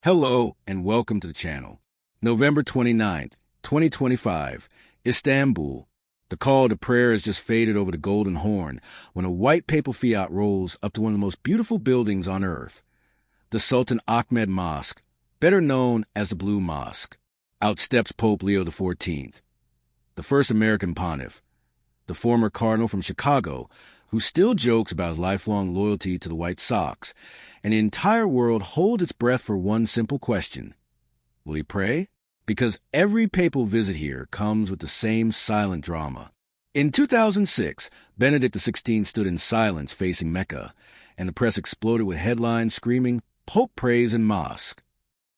Hello and welcome to the channel. November 29th, 2025, Istanbul. The call to prayer has just faded over the Golden Horn when a white papal fiat rolls up to one of the most beautiful buildings on earth, the Sultan Ahmed Mosque, better known as the Blue Mosque. Out steps Pope Leo XIV, the first American pontiff, the former cardinal from Chicago, who still jokes about his lifelong loyalty to the White Sox, and the entire world holds its breath for one simple question. Will he pray? Because every papal visit here comes with the same silent drama. In 2006, Benedict XVI stood in silence facing Mecca, and the press exploded with headlines screaming, "Pope prays in mosque."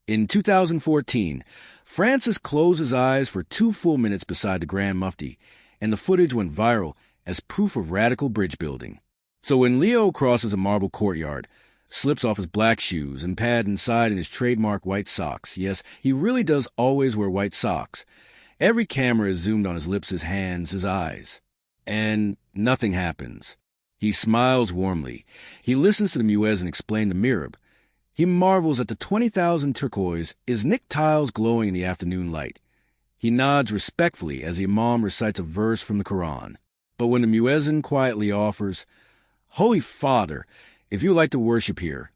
In 2014, Francis closed his eyes for 2 full minutes beside the Grand Mufti, and the footage went viral as proof of radical bridge building. So when Leo crosses a marble courtyard, slips off his black shoes, and pads inside in his trademark white socks — yes, he really does always wear white socks — every camera is zoomed on his lips, his hands, his eyes. And nothing happens. He smiles warmly. He listens to the muezzin explain the mirab. He marvels at the 20,000 turquoise Iznik tiles glowing in the afternoon light. He nods respectfully as the imam recites a verse from the Quran. But when the muezzin quietly offers, "Holy Father, if you would like to worship here,"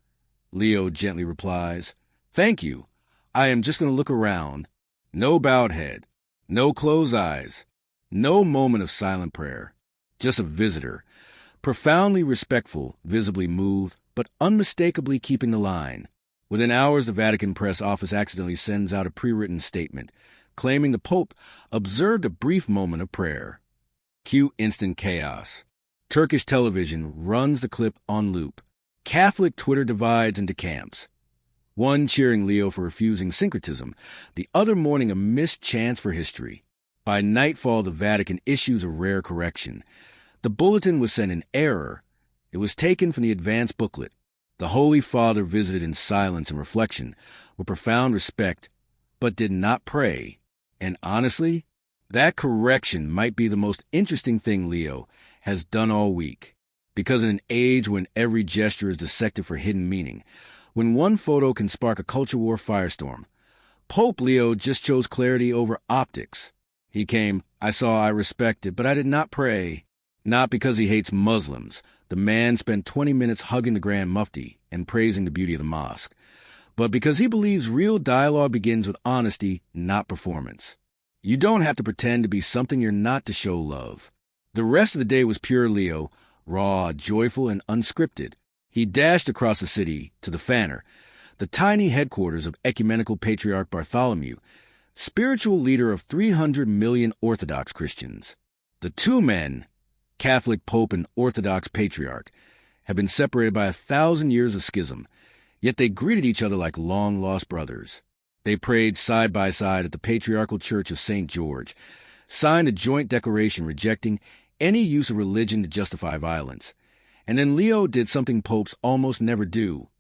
Leo gently replies, "Thank you. I am just going to look around." No bowed head, no closed eyes, no moment of silent prayer. Just a visitor, profoundly respectful, visibly moved, but unmistakably keeping the line. Within hours, the Vatican press office accidentally sends out a pre-written statement claiming the Pope observed a brief moment of prayer. Cue instant chaos. Turkish television runs the clip on loop. Catholic Twitter divides into camps. One cheering Leo for refusing syncretism, the other mourning a missed chance for history. By nightfall, the Vatican issues a rare correction. The bulletin was sent in error. It was taken from the advance booklet. The Holy Father visited in silence and reflection, with profound respect, but did not pray. And honestly, that correction might be the most interesting thing Leo has done all week. Because in an age when every gesture is dissected for hidden meaning, when one photo can spark a culture war firestorm, Pope Leo just chose clarity over optics. He came, "I saw, I respected, but I did not pray." Not because he hates Muslims. The man spent 20 minutes hugging the Grand Mufti and praising the beauty of the mosque. But because he believes real dialogue begins with honesty, not performance. You don't have to pretend to be something you're not to show love. The rest of the day was pure Leo, raw, joyful, and unscripted. He dashed across the city to the Fanner, the tiny headquarters of ecumenical Patriarch Bartholomew, spiritual leader of 300 million Orthodox Christians. The two men, Catholic Pope and Orthodox Patriarch, have been separated by 1,000 years of schism, yet they greeted each other like long-lost brothers. They prayed side by side at the Patriarchal Church of St. George, signed a joint declaration rejecting any use of religion to justify violence. And then Leo did something popes almost never do.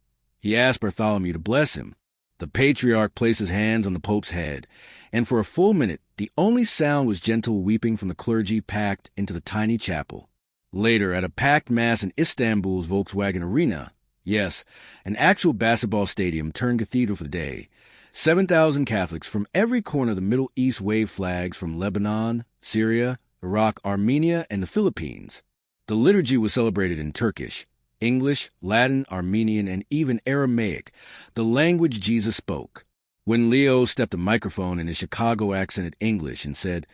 He asked Bartholomew to bless him. The Patriarch placed his hands on the Pope's head, and for a full minute, the only sound was gentle weeping from the clergy packed into the tiny chapel. Later, at a packed mass in Istanbul's Volkswagen Arena, yes, an actual basketball stadium turned cathedral for the day, 7,000 Catholics from every corner of the Middle East waved flags from Lebanon, Syria, Iraq, Armenia, and the Philippines. The liturgy was celebrated in Turkish, English, Latin, Armenian, and even Aramaic, the language Jesus spoke. When Leo stepped a microphone in his Chicago accented English and said,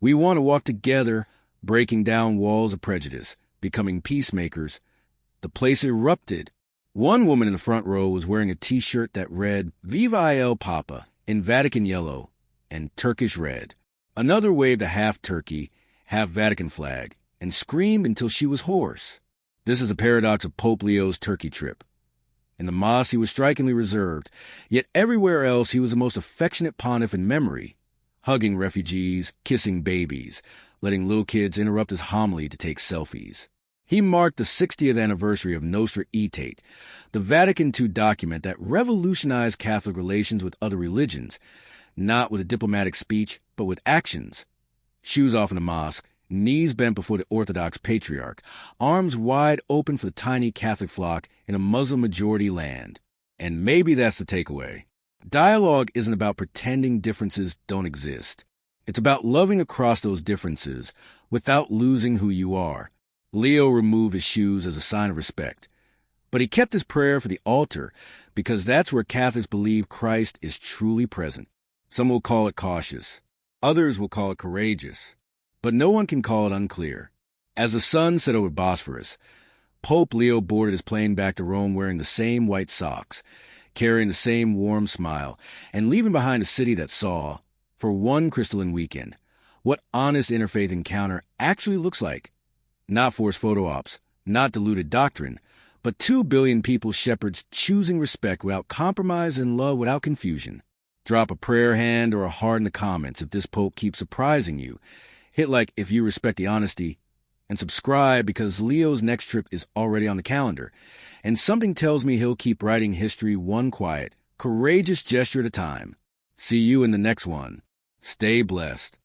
"We want to walk together, breaking down walls of prejudice, becoming peacemakers," the place erupted. One woman in the front row was wearing a T-shirt that read "Viva el Papa" in Vatican yellow and Turkish red. Another waved a half turkey, half Vatican flag and screamed until she was hoarse. This is a paradox of Pope Leo's Turkey trip. In the mosque, he was strikingly reserved, yet everywhere else he was the most affectionate pontiff in memory, hugging refugees, kissing babies, letting little kids interrupt his homily to take selfies. He marked the 60th anniversary of Nostra Aetate, the Vatican II document that revolutionized Catholic relations with other religions, not with a diplomatic speech, but with actions. Shoes off in the mosque, knees bent before the Orthodox Patriarch, arms wide open for the tiny Catholic flock in a Muslim-majority land. And maybe that's the takeaway. Dialogue isn't about pretending differences don't exist. It's about loving across those differences without losing who you are. Leo removed his shoes as a sign of respect. But he kept his prayer for the altar because that's where Catholics believe Christ is truly present. Some will call it cautious. Others will call it courageous. But no one can call it unclear. As the sun set over Bosphorus, Pope Leo boarded his plane back to Rome wearing the same white socks, carrying the same warm smile, and leaving behind a city that saw, for one crystalline weekend, what honest interfaith encounter actually looks like. Not forced photo ops, not diluted doctrine, but 2 billion people shepherds choosing respect without compromise and love without confusion. Drop a prayer hand or a heart in the comments if this Pope keeps surprising you. Hit like if you respect the honesty, and subscribe because Leo's next trip is already on the calendar. And something tells me he'll keep writing history one quiet, courageous gesture at a time. See you in the next one. Stay blessed.